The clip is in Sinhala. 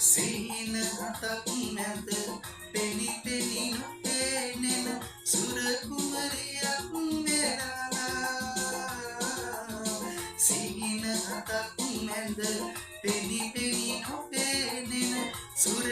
සීන හතක් නැත පෙනි පෙනි නොපෙනෙන සුර කුමරියක් වෙලා සීන හතක් නැත පෙනි පෙනි නොපෙනෙන සුර